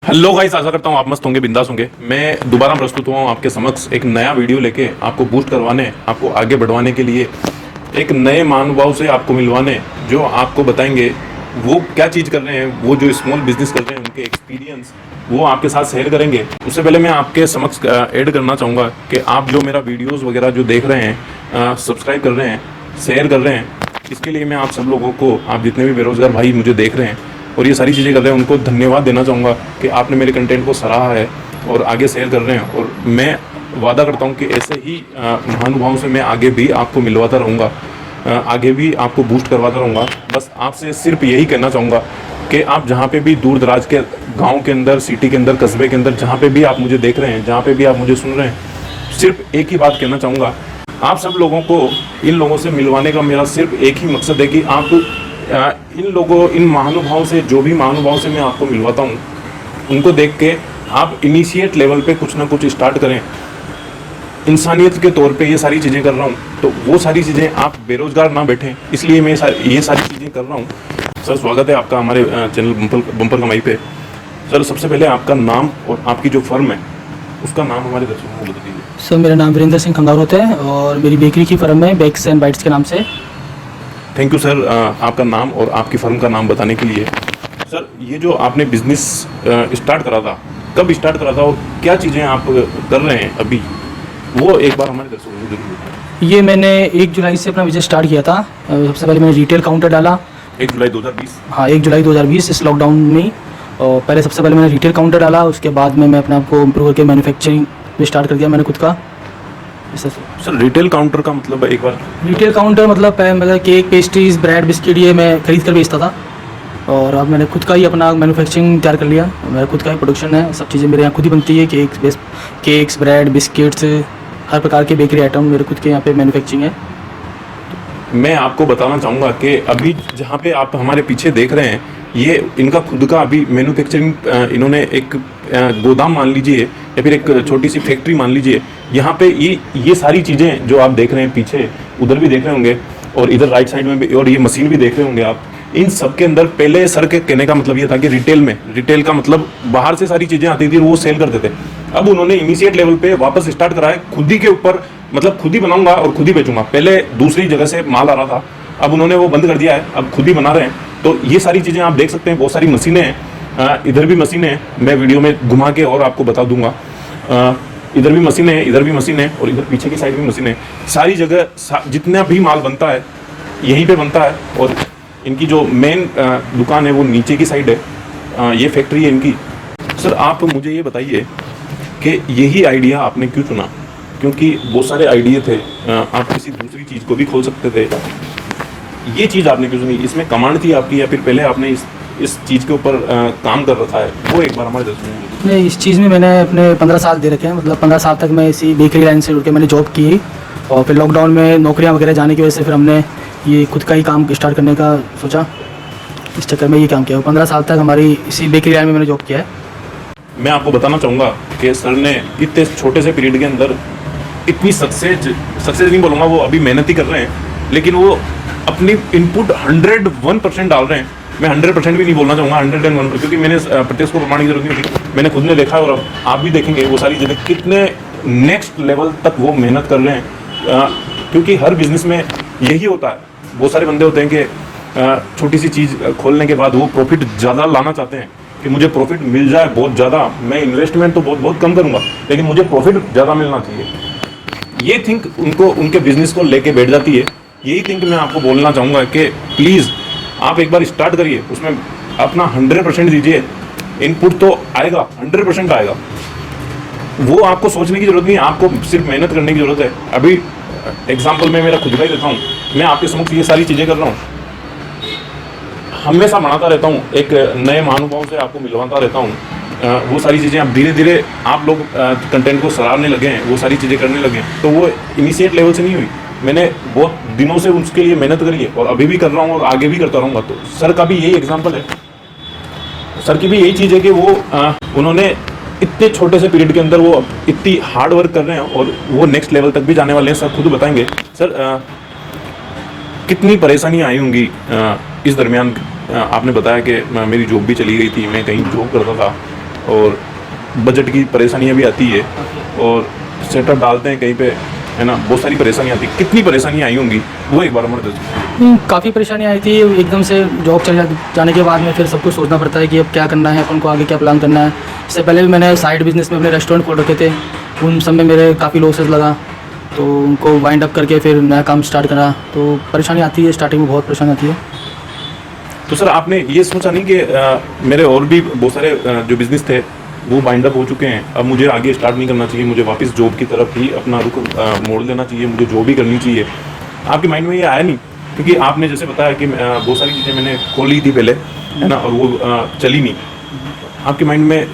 Hello guys, आशा करता हूँ आप मस्त होंगे, बिंदास होंगे। मैं दोबारा प्रस्तुत हुआ हूँ आपके समक्ष एक नया वीडियो लेके, आपको बूस्ट करवाने, आपको आगे बढ़वाने के लिए, एक नए महानुभाव से आपको मिलवाने, जो आपको बताएंगे वो क्या चीज़ कर रहे हैं, वो जो स्मॉल बिजनेस कर रहे हैं उनके एक्सपीरियंस वो आपके साथ शेयर करेंगे। उससे पहले मैं आपके समक्ष ऐड करना चाहूँगा कि आप जो मेरा वीडियोज़ वगैरह जो देख रहे हैं, सब्सक्राइब कर रहे हैं, शेयर कर रहे हैं, इसके लिए मैं आप सब लोगों को, आप जितने भी बेरोज़गार भाई मुझे देख रहे हैं और ये सारी चीज़ें कर रहे हैं, उनको धन्यवाद देना चाहूँगा कि आपने मेरे कंटेंट को सराहा है और आगे शेयर कर रहे हैं। और मैं वादा करता हूँ कि ऐसे ही महानुभावों से मैं आगे भी आपको मिलवाता रहूँगा, आगे भी आपको बूस्ट करवाता रहूँगा। बस आपसे सिर्फ यही कहना चाहूँगा कि आप जहाँ पे भी दूर दराज के गाँव के अंदर, सिटी के अंदर, कस्बे के अंदर, जहाँ पे भी आप मुझे देख रहे हैं, जहाँ पे भी आप मुझे सुन रहे हैं, सिर्फ एक ही बात कहना चाहूँगा, आप सब लोगों को इन लोगों से मिलवाने का मेरा सिर्फ एक ही मकसद है कि आप इन महानुभावों से, जो भी महानुभावों से मैं आपको मिलवाता हूँ, उनको देख के आप इनिशिएट लेवल पे कुछ ना कुछ स्टार्ट करें। इंसानियत के तौर पे ये सारी चीज़ें कर रहा हूँ, तो वो सारी चीज़ें आप बेरोजगार ना बैठें, इसलिए मैं ये सारी चीज़ें कर रहा हूँ। सर, स्वागत है आपका हमारे चैनल बम्पर कमाई पे। सर, सबसे पहले आपका नाम और आपकी जो फर्म है उसका नाम हमारे दर्शकों को बता दीजिए। सर, मेरा नाम वीरेंद्र सिंह खंगार होता है और मेरी बेकरी की फर्म है बेक्स एंड बाइट्स के नाम से। थैंक यू सर, आपका नाम और आपकी फर्म का नाम बताने के लिए। सर, ये जो आपने बिजनेस स्टार्ट करा था, कब स्टार्ट करा था और क्या चीज़ें आप कर रहे हैं अभी, वो एक बार हमारे दर्शकों को जरूर बताएं। ये मैंने 1 जुलाई से अपना बिजनेस स्टार्ट किया था। सबसे पहले मैंने रिटेल काउंटर डाला 1 जुलाई 2020। हाँ, 1 जुलाई 2020 इस लॉकडाउन में ही। और पहले सबसे पहले मैंने रिटेल काउंटर डाला, उसके बाद में मैं अपने आप को इम्प्रूव करके मैन्युफैक्चरिंग में स्टार्ट कर दिया मैंने खुद का। सर, रिटेल काउंटर का मतलब एक बार? रिटेल काउंटर मतलब केक, पेस्ट्रीज, ब्रेड, बिस्किट ये मैं खरीद कर बेचता था और अब मैंने खुद का ही अपना मैन्युफैक्चरिंग तैयार कर लिया। मेरा खुद का ही प्रोडक्शन है, सब चीज़ें मेरे यहाँ खुद ही बनती है। केक्स, ब्रेड, बिस्किट्स, हर प्रकार के बेकरी आइटम मेरे खुद के यहाँ पे मैन्युफैक्चरिंग है। मैं आपको बताना चाहूँगा कि अभी जहाँ पे आप हमारे पीछे देख रहे हैं, ये इनका खुद का अभी मैन्युफैक्चरिंग, इन्होंने एक गोदाम मान लीजिए या फिर एक छोटी सी फैक्ट्री मान लीजिए। यहाँ पे ये सारी चीज़ें जो आप देख रहे हैं पीछे, उधर भी देख रहे होंगे और इधर राइट साइड में भी, और ये मशीन भी देख रहे होंगे आप। इन सब के अंदर पहले सर के कहने का मतलब ये था कि रिटेल का मतलब बाहर से सारी चीज़ें आती थी, वो सेल करते थे। अब उन्होंने इनिशिएट लेवल पे वापस स्टार्ट करा है खुद ही के ऊपर, मतलब खुद ही बनाऊंगा और खुद ही बेचूंगा। पहले दूसरी जगह से माल आ रहा था, अब उन्होंने वो बंद कर दिया है, अब खुद ही बना रहे हैं। तो ये सारी चीज़ें आप देख सकते हैं, बहुत सारी मशीनें हैं, इधर भी मशीनें हैं, मैं वीडियो में घुमा के और आपको बता दूंगा। इधर भी मशीनें हैं, इधर भी मशीनें हैं और इधर पीछे की साइड भी मशीनें हैं। सारी जगह जितना भी माल बनता है यहीं पे बनता है। और इनकी जो मेन दुकान है वो नीचे की साइड है, ये फैक्ट्री है इनकी। सर, आप मुझे ये बताइए कि यही आइडिया आपने क्यों चुना? क्योंकि बहुत सारे आइडिया थे, आप किसी दूसरी चीज़ को भी खोल सकते थे, ये चीज़ आपने क्यों चुनी? इसमें कमांड थी आपकी या फिर पहले आपने इस चीज़ के ऊपर काम कर रखा है, वो एक बार हमारे दर्शकों? नहीं, इस चीज़ में मैंने अपने 15 साल दे रखे हैं। मतलब 15 साल तक मैं इसी बेकरी लाइन से जुड़ के मैंने जॉब की और फिर लॉकडाउन में नौकरियां वगैरह जाने की वजह से फिर हमने ये खुद का ही काम स्टार्ट करने का सोचा। इस चक्कर में ये काम किया। 15 साल तक हमारी इसी बेकरी लाइन में मैंने जॉब किया है। मैं आपको बताना चाहूँगा कि सर ने इतने छोटे से पीरियड के अंदर इतनी सक्सेस नहीं बोलूँगा, वो अभी मेहनत ही कर रहे हैं, लेकिन वो अपनी इनपुट 101% डाल रहे हैं। मैं 100% भी नहीं बोलना चाहूँगा, 101%, क्योंकि मैंने प्रत्यक्ष को प्रमाण की जरूरत नहीं होती, मैंने खुद ने देखा है और अब आप भी देखेंगे वो सारी चीज़ें कितने नेक्स्ट लेवल तक वो मेहनत कर रहे हैं। क्योंकि हर बिजनेस में यही होता है, बहुत सारे बंदे होते हैं कि छोटी सी चीज़ खोलने के बाद वो प्रॉफिट ज़्यादा लाना चाहते हैं कि मुझे प्रॉफिट मिल जाए बहुत ज़्यादा, मैं इन्वेस्टमेंट तो बहुत कम करूँगा लेकिन मुझे प्रॉफिट ज़्यादा मिलना चाहिए। ये थिंक उनको, उनके बिजनेस को लेके बैठ जाती है। यही थिंक मैं आपको बोलना चाहूँगा कि प्लीज़ आप एक बार स्टार्ट करिए, उसमें अपना 100% दीजिए। इनपुट तो आएगा, 100% आएगा, वो आपको सोचने की ज़रूरत नहीं है, आपको सिर्फ मेहनत करने की ज़रूरत है। अभी एग्जाम्पल मैं मेरा खुद का ही देता हूँ, मैं आपके समक्ष ये सारी चीज़ें कर रहा हूँ, हमेशा बनाता रहता हूँ, एक नए महानुभावों से आपको मिलवाता रहता हूँ। वो सारी चीज़ें अब धीरे धीरे आप लोग कंटेंट को सराहने लगे हैं, वो सारी चीज़ें करने लगे हैं, तो वो इनिशिएट लेवल से नहीं हुई। मैंने बहुत दिनों से उसके लिए मेहनत करी है और अभी भी कर रहा हूँ और आगे भी करता रहूँगा। तो सर का भी यही एग्जाम्पल है, सर की भी यही चीज़ है कि वो उन्होंने इतने छोटे से पीरियड के अंदर वो इतनी हार्ड वर्क कर रहे हैं और वो नेक्स्ट लेवल तक भी जाने वाले हैं। सर खुद बताएंगे। सर, कितनी परेशानियाँ आई होंगी इस दरमियान? आपने बताया कि मेरी जॉब भी चली गई थी, मैं कहीं जॉब करता था और बजट की परेशानियाँ भी आती है और सेटअप डालते हैं कहीं पे, है ना, बहुत सारी परेशानियाँ आती है। कितनी परेशानियाँ आई होंगी वो एक बार हमारे काफ़ी परेशानी आई थी। एकदम से जॉब जाने के बाद में फिर सब कुछ सोचना पड़ता है कि अब क्या करना है, अपन को आगे क्या प्लान करना है। इससे पहले भी मैंने साइड बिजनेस में अपने रेस्टोरेंट खोल रखे थे, उन सब में मेरे काफ़ी लॉसेस लगा, तो उनको वाइंड अप करके फिर नया काम स्टार्ट करा। तो परेशानी आती है, स्टार्टिंग में बहुत परेशानी आती है। तो सर आपने ये सोचा नहीं कि मेरे और भी बहुत सारे जो बिजनेस थे वो वाइंड अप हो चुके हैं, अब मुझे आगे स्टार्ट नहीं करना चाहिए, मुझे वापस जॉब की तरफ ही अपना रुख मोड़ लेना चाहिए, मुझे जॉब ही करनी चाहिए? आपके माइंड में ये आया नहीं? क्योंकि आपने जैसे बताया कि बहुत सारी चीज़ें मैंने खोली थी पहले, है ना, और वो चली नहीं। आपके माइंड में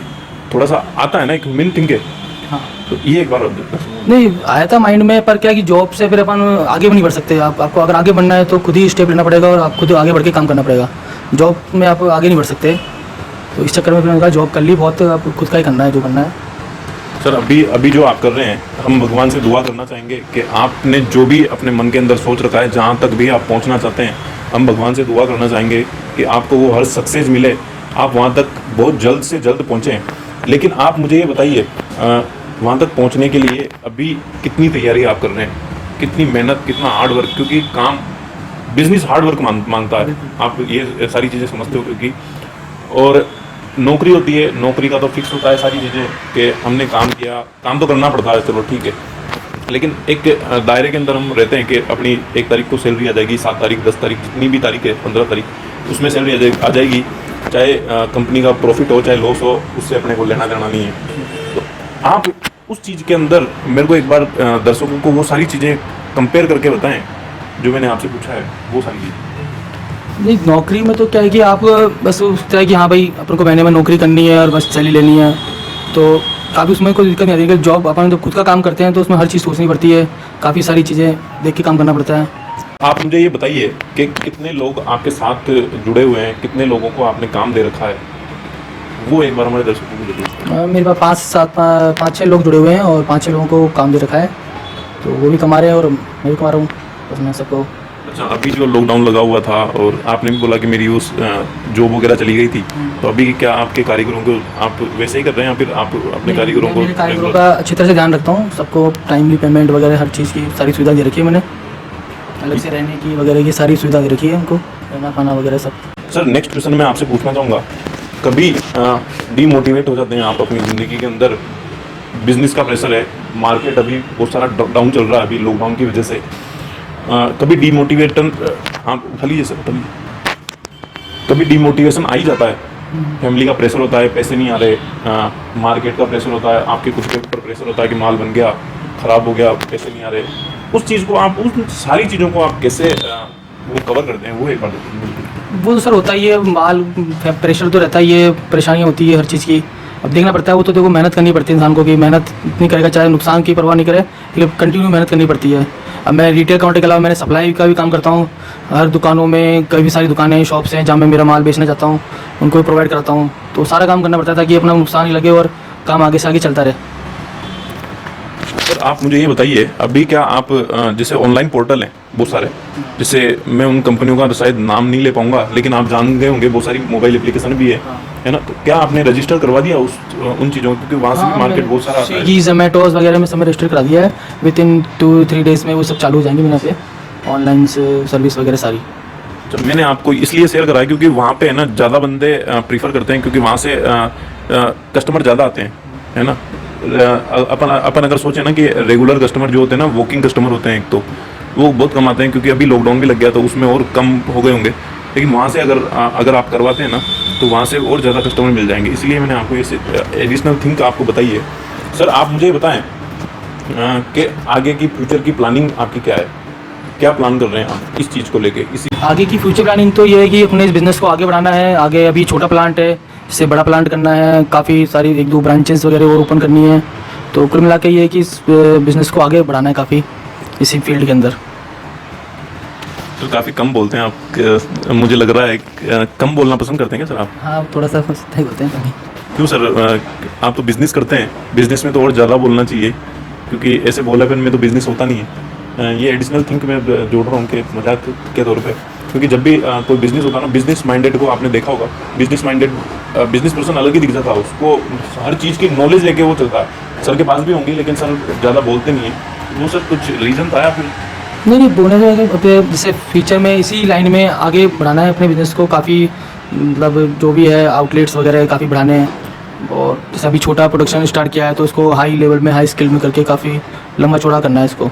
थोड़ा सा आता है ना, एक मेन थिंक है। हाँ, तो ये एक बार नहीं आया था माइंड में, पर क्या कि जॉब से फिर अपन आगे भी नहीं बढ़ सकते। आपको अगर आगे बढ़ना है तो खुद ही स्टेप लेना पड़ेगा और आप खुद आगे बढ़ के काम करना पड़ेगा। जॉब में आप आगे नहीं बढ़ सकते, तो इस चक्कर में फिर मैंने कहा जॉब कर ली, बहुत आप खुद का ही करना है जो करना है। सर अभी जो आप कर रहे हैं, हम भगवान से दुआ करना चाहेंगे कि आपने जो भी अपने मन के अंदर सोच रखा है, जहाँ तक भी आप पहुँचना चाहते हैं, हम भगवान से दुआ करना चाहेंगे कि आपको वो हर सक्सेस मिले, आप वहाँ तक बहुत जल्द से जल्द पहुँचें। लेकिन आप मुझे ये बताइए, वहाँ तक पहुँचने के लिए अभी कितनी तैयारी आप कर रहे हैं, कितनी मेहनत, कितना हार्ड वर्क? क्योंकि काम बिजनेस हार्ड वर्क मांगता है, आप ये सारी चीज़ें समझते हो। क्योंकि और नौकरी होती है, नौकरी का तो फिक्स होता है सारी चीज़ें कि हमने काम किया, काम तो करना पड़ता है, चलो ठीक है, लेकिन एक दायरे के अंदर हम रहते हैं कि अपनी 1 तारीख को सैलरी आ जाएगी, 7 तारीख, 10 तारीख, जितनी भी तारीख है, 15 तारीख, उसमें सैलरी आ जाएगी, चाहे कंपनी का प्रॉफिट हो चाहे लॉस हो, उससे अपने को लेना देना नहीं है। तो आप उस चीज़ के अंदर मेरे को एक बार दर्शकों को वो सारी चीज़ें कंपेयर करके बताएं जो मैंने आपसे पूछा है, वो सारी चीज़ें। नहीं, नौकरी में तो क्या है कि आप बस सोचते हैं कि हाँ भाई अपन को महीने में नौकरी करनी है और बस सैलरी लेनी है, तो काफ़ी उसमें कोई दिक्कत नहीं आती है। जॉब अपन जब खुद का काम करते हैं तो उसमें हर चीज़ सोचनी पड़ती है, काफ़ी सारी चीज़ें देख के काम करना पड़ता है। आप मुझे ये बताइए कि कितने लोग आपके साथ जुड़े हुए हैं, कितने लोगों को आपने काम दे रखा है, वो एक बार हमारे दर्शकों को बताइए। मेरे पास 5-6 लोग जुड़े हुए हैं और 5-6 लोगों को काम दे रखा है, तो वो भी कमा रहे हैं और मैं भी कमा रहा हूँ उसमें सबको। अच्छा, अभी जो लॉकडाउन लगा हुआ था और आपने भी बोला कि मेरी उस जॉब वगैरह चली गई थी, तो अभी क्या आपके कारीगरों को आप वैसे ही कर रहे हैं या फिर आप अपने कारीगरों को? मेरे कारीगरों का अच्छी तरह से ध्यान रखता हूँ, सबको टाइमली पेमेंट वगैरह हर चीज़ की सारी सुविधा दे रखी है मैंने, अलग से रहने की वगैरह की सारी सुविधा दे रखी है उनको, रहना खाना वगैरह सब। सर नेक्स्ट क्वेश्चन मैं आपसे पूछना चाहूँगा, कभी डीमोटिवेट हो जाते हैं आप अपनी ज़िंदगी के अंदर? बिजनेस का प्रेशर है, मार्केट अभी बहुत सारा डाउन चल रहा है अभी लॉकडाउन की वजह से, कभी डीमोटिवेशन, हाँ उठा लीजिए सर, उठा लीजिए, कभी डीमोटिवेशन आ ही जाता है? फैमिली का प्रेशर होता है, पैसे नहीं आ रहे, मार्केट का प्रेशर होता है, आपके खुद के ऊपर प्रेशर होता है कि माल बन गया, ख़राब हो गया, पैसे नहीं आ रहे, उस चीज़ को आप, उस सारी चीज़ों को आप कैसे वो कवर करते हैं, वो एक बार बताइए। वो तो सर होता ही है, माल प्रेशर तो रहता ही है, परेशानियाँ होती है हर चीज़ की, अब देखना पड़ता है। वो तो देखो मेहनत करनी पड़ती है इंसान को, कि मेहनत इतनी करेगा चाहे नुकसान की परवाह नहीं करे, लेकिन कंटिन्यू मेहनत करनी पड़ती है। अब मैं रिटेल काउंटर के अलावा मैंने सप्लाई का भी काम करता हूँ, हर दुकानों में, कई सारी दुकानें शॉप्स हैं जहाँ मैं मेरा माल बेचना चाहता हूँ, उनको भी प्रोवाइड कराता हूँ, तो सारा काम करना पड़ता है ताकि अपना नुकसान नहीं लगे और काम आगे से आगे चलता रहे। सर आप मुझे ये बताइए, अभी क्या आप जैसे ऑनलाइन पोर्टल हैं बहुत सारे, जैसे मैं उन कंपनियों का शायद नाम नहीं ले पाऊंगा, लेकिन आप जान गए होंगे, बहुत सारी मोबाइल एप्लीकेशन भी है ना, तो क्या आपने रजिस्टर करवा दिया उन चीज़ों को? क्योंकि वहाँ से भी मार्केट बहुत सारा, स्विगी जोमेटोज वगैरह में सब में रजिस्टर करा दिया है, विदिन 2-3 डेज़ में वो सब चालू हो जाएंगे मेरे पे, ऑनलाइन सर्विस वगैरह सारी। तो मैंने आपको इसलिए शेयर करा क्योंकि वहाँ पे है ना ज़्यादा बंदे प्रीफर करते हैं, क्योंकि वहाँ से कस्टमर ज़्यादा आते हैं, है ना। अपन अगर सोचें ना कि रेगुलर कस्टमर जो होते हैं ना, वॉकिंग कस्टमर होते हैं, एक तो वो बहुत कम आते हैं, क्योंकि अभी लॉकडाउन भी लग गया तो उसमें और कम हो गए होंगे, लेकिन वहाँ से अगर आप करवाते हैं ना तो वहाँ से और ज़्यादा कस्टमर मिल जाएंगे। इसलिए मैंने आपको ये एडिशनल थिंग आपको बताई है। सर आप मुझे बताएं कि आगे की फ्यूचर की प्लानिंग आपकी क्या है, क्या प्लान कर रहे हैं आप इस चीज़ को लेके? इसी आगे की फ्यूचर प्लानिंग तो ये है कि अपने इस बिज़नेस को आगे बढ़ाना है। आगे अभी छोटा प्लांट है, इससे बड़ा प्लांट करना है, काफ़ी सारी 1-2 ब्रांचेस वगैरह और ओपन करनी है, तो कुल मिला के ये है कि इस बिज़नेस को आगे बढ़ाना है काफ़ी इसी फील्ड के अंदर। तो काफ़ी कम बोलते हैं आप, मुझे लग रहा है कम बोलना पसंद करते हैं क्या सर आप? हाँ, थोड़ा सा सही होते हैं कभी। क्यों सर, आप तो बिज़नेस करते हैं, बिज़नेस में तो और ज़्यादा बोलना चाहिए, क्योंकि ऐसे बोलापन में तो बिज़नेस होता नहीं है। ये एडिशनल थिंक मैं जोड़ रहा हूँ कि मजाक के तौर पे, क्योंकि जब भी कोई बिजनेस होता है ना, बिजनेस माइंडेड को आपने देखा होगा, बिजनेस माइंडेड बिजनेस पर्सन अलग ही दिखता था, उसको हर चीज़ की नॉलेज लेके वो चलता है। सर के पास भी होंगी लेकिन सर ज़्यादा बोलते नहीं है, वो सर कुछ रीज़न था या फिर? नहीं बोलने से जैसे फ्यूचर में इसी लाइन में आगे बढ़ाना है अपने बिज़नेस को, काफ़ी मतलब जो भी है आउटलेट्स वगैरह काफ़ी बढ़ाने हैं। और जैसे अभी छोटा प्रोडक्शन स्टार्ट किया है तो इसको हाई लेवल में, हाई स्किल में करके काफ़ी लंबा चौड़ा करना है इसको।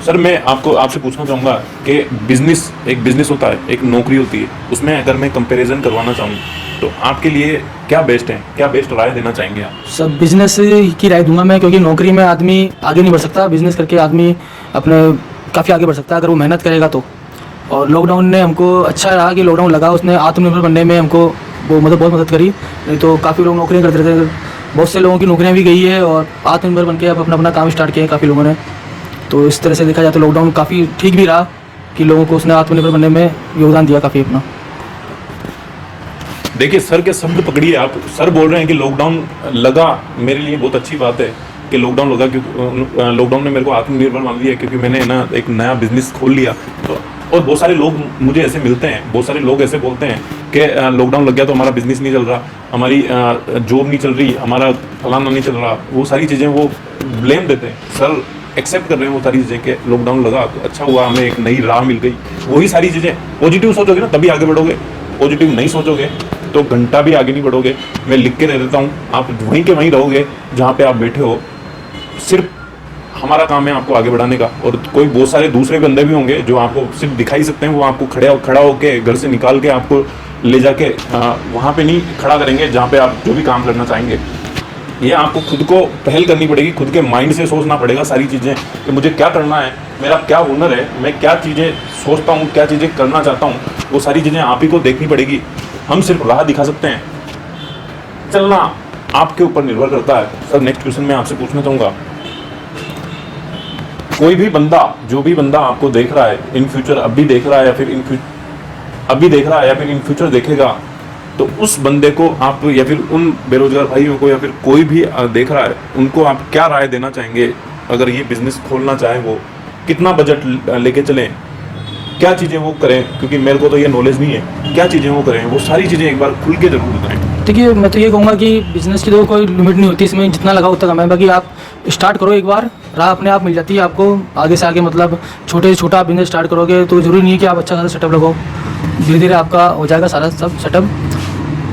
सर मैं आपसे पूछना चाहूँगा कि बिजनेस एक बिजनेस होता है, एक नौकरी होती है, उसमें अगर मैं कंपैरिजन करवाना चाहूँ तो आपके लिए क्या बेस्ट है, क्या बेस्ट राय देना चाहेंगे आप? सब बिजनेस की राय दूंगा मैं, क्योंकि नौकरी में आदमी आगे नहीं बढ़ सकता, बिजनेस करके आदमी अपने काफ़ी आगे बढ़ सकता है अगर वो मेहनत करेगा तो। और लॉकडाउन ने हमको अच्छा रहा कि लॉकडाउन लगा, उसने आत्मनिर्भर बनने में हमको वो बहुत मदद करी। नहीं तो काफ़ी लोग नौकरियाँ करते थे, बहुत से लोगों की नौकरियाँ भी गई है और आत्मनिर्भर बन के अब अपना अपना काम स्टार्ट किया है काफ़ी लोगों ने। तो इस तरह से देखा जाए तो लॉकडाउन काफ़ी ठीक भी रहा कि लोगों को उसने आत्मनिर्भर बनने में योगदान दिया काफ़ी अपना। देखिए सर के शब्द पकड़िए आप, सर बोल रहे हैं कि लॉकडाउन लगा, मेरे लिए बहुत अच्छी बात है कि लॉकडाउन लगा, क्योंकि लॉकडाउन ने मेरे को आत्मनिर्भर बना दिया, क्योंकि मैंने ना एक नया बिजनेस खोल लिया। तो और बहुत सारे लोग मुझे ऐसे मिलते हैं, बहुत सारे लोग ऐसे बोलते हैं कि लॉकडाउन लग गया तो हमारा बिजनेस नहीं चल रहा, हमारी जॉब नहीं चल रही, हमारा फलाना नहीं चल रहा, वो सारी चीज़ें वो ब्लेम देते हैं। सर एक्सेप्ट कर रहे हैं वो सारी चीज़ें कि लॉकडाउन लगा तो अच्छा हुआ, हमें एक नई राह मिल गई। वही सारी चीज़ें पॉजिटिव सोचोगे ना तभी आगे बढ़ोगे, पॉजिटिव नहीं सोचोगे तो घंटा भी आगे नहीं बढ़ोगे। मैं लिख के दे देता हूँ, आप वहीं के वहीं रहोगे जहाँ पे आप बैठे हो। सिर्फ हमारा काम है आपको आगे बढ़ाने का, और कोई बहुत सारे दूसरे बंदे भी होंगे जो आपको सिर्फ दिखाई सकते हैं, वो आपको खड़ा होके घर से निकाल के आपको ले जाके वहाँ पे नहीं खड़ा करेंगे जहाँ पे आप जो भी काम करना चाहेंगे। ये आपको खुद को पहल करनी पड़ेगी, खुद के माइंड से सोचना पड़ेगा सारी चीज़ें कि मुझे क्या करना है, मेरा क्या हुनर है, मैं क्या चीज़ें सोचता हूँ, क्या चीज़ें करना चाहता हूँ, वो सारी चीज़ें आप ही को देखनी पड़ेगी। हम सिर्फ राह दिखा सकते हैं, चलना आपके ऊपर निर्भर करता है। सर नेक्स्ट क्वेश्चन मैं आपसे पूछना चाहूँगा, कोई भी बंदा, जो भी बंदा आपको देख रहा है इन फ्यूचर, अभी देख रहा है या फिर इन फ्यूचर देखेगा, तो उस बंदे को आप या फिर उन बेरोजगार भाइयों को या फिर कोई भी देख रहा है, उनको आप क्या राय देना चाहेंगे? अगर ये बिजनेस खोलना चाहे, वो कितना बजट लेके चलें, क्या चीज़ें वो करें, क्योंकि मेरे को तो ये नॉलेज नहीं है, क्या चीज़ें वो करें, वो सारी चीज़ें एक बार खुल के जरूर बताएं। देखिए मैं तो ये कहूँगा कि बिज़नेस की तो कोई लिमिट नहीं होती, इसमें जितना लगा उतना कम है। बाकी आप स्टार्ट करो, एक बार राह अपने आप मिल जाती है आपको आगे से आगे। मतलब छोटे से छोटा बिजनेस स्टार्ट करोगे तो ज़रूरी नहीं है कि आप अच्छा खासा सेटअप लगाओ, धीरे धीरे आपका हो जाएगा सारा सब सेटअप।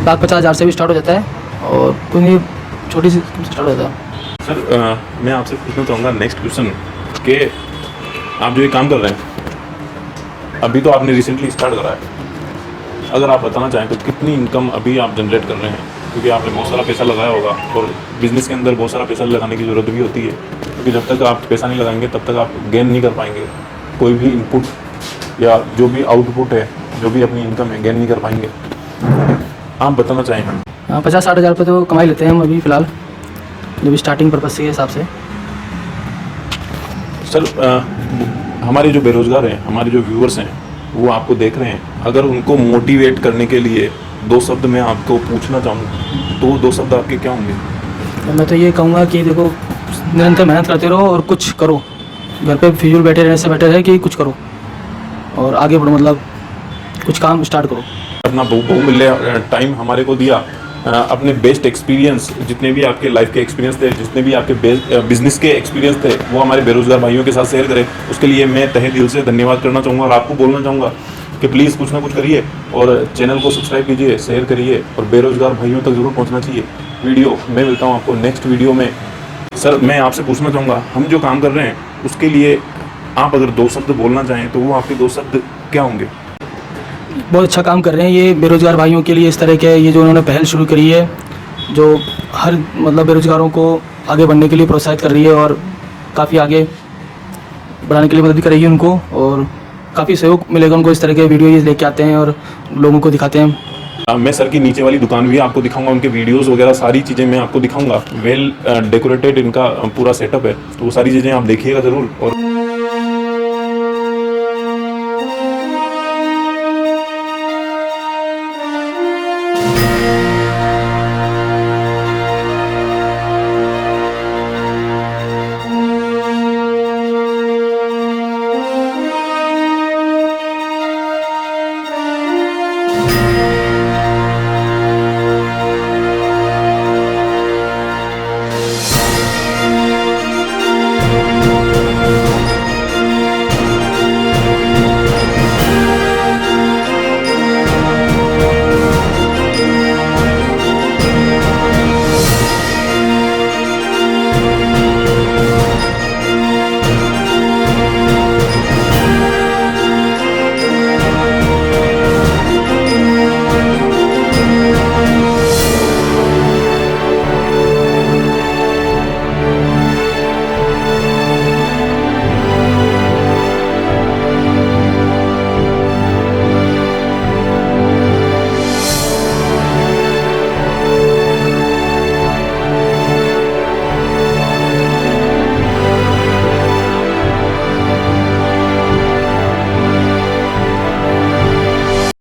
50,000 से भी स्टार्ट हो जाता है और कोई नहीं छोटी सी स्टार्ट हो जाता है। सर मैं आपसे पूछना चाहूँगा नेक्स्ट क्वेश्चन कि आप जो ये काम कर रहे हैं, अभी तो आपने रिसेंटली स्टार्ट करा है, अगर आप बताना चाहें तो कितनी इनकम अभी आप जनरेट कर रहे हैं? क्योंकि आपने बहुत सारा पैसा लगाया होगा और बिज़नेस के अंदर बहुत सारा पैसा लगाने की ज़रूरत भी होती है, क्योंकि जब तक आप पैसा नहीं लगाएंगे तब तक आप गेन नहीं कर पाएंगे, कोई भी इनपुट या जो भी आउटपुट है, जो भी अपनी इनकम है, गेन नहीं कर पाएंगे। आप बताना चाहेंगे? हाँ 50-60 हज़ार रुपये तो कमाई लेते हैं हम अभी फ़िलहाल, जो भी स्टार्टिंग पर्पज़ के हिसाब से। सर हमारे जो बेरोजगार हैं, हमारे जो व्यूअर्स हैं, वो आपको देख रहे हैं, अगर उनको मोटिवेट करने के लिए 2 शब्द मैं आपको पूछना चाहूँ तो वो 2 शब्द आपके क्या होंगे? मैं तो ये कहूँगा कि देखो, निरंतर मेहनत करते रहो और कुछ करो, घर पे फिजूल बैठे रहने से बेटर है कि कुछ करो और आगे बढ़ो, मतलब कुछ काम स्टार्ट करो। अपना बहुमूल्य टाइम हमारे को दिया, अपने बेस्ट एक्सपीरियंस, जितने भी आपके लाइफ के एक्सपीरियंस थे, जितने भी आपके बिजनेस के एक्सपीरियंस थे, वो हमारे बेरोजगार भाइयों के साथ शेयर करें। उसके लिए मैं तहे दिल से धन्यवाद करना चाहूँगा और आपको बोलना चाहूँगा कि प्लीज़ कुछ ना कुछ करिए और चैनल को सब्सक्राइब कीजिए, शेयर करिए और बेरोजगार भाइयों तक जरूर पहुँचना चाहिए वीडियो। मैं मिलता हूँ आपको नेक्स्ट वीडियो में। सर मैं आपसे पूछना चाहूँगा, हम जो काम कर रहे हैं उसके लिए आप अगर 2 शब्द बोलना चाहें तो वो आपके 2 शब्द क्या होंगे? बहुत अच्छा काम कर रहे हैं ये बेरोज़गार भाइयों के लिए, इस तरह के ये जो उन्होंने पहल शुरू करी है, जो हर मतलब बेरोज़गारों को आगे बढ़ने के लिए प्रोत्साहित कर रही है और काफ़ी आगे बढ़ाने के लिए मदद भी करेगी उनको, और काफ़ी सहयोग मिलेगा उनको। इस तरह के वीडियो ये लेके आते हैं और लोगों को दिखाते हैं। मैं सर की नीचे वाली दुकान भी आपको दिखाऊंगा, उनके वीडियोस वगैरह सारी चीज़ें मैं आपको दिखाऊंगा। वेल डेकोरेटेड इनका पूरा सेटअप है, तो वो सारी चीज़ें आप देखिएगा ज़रूर। और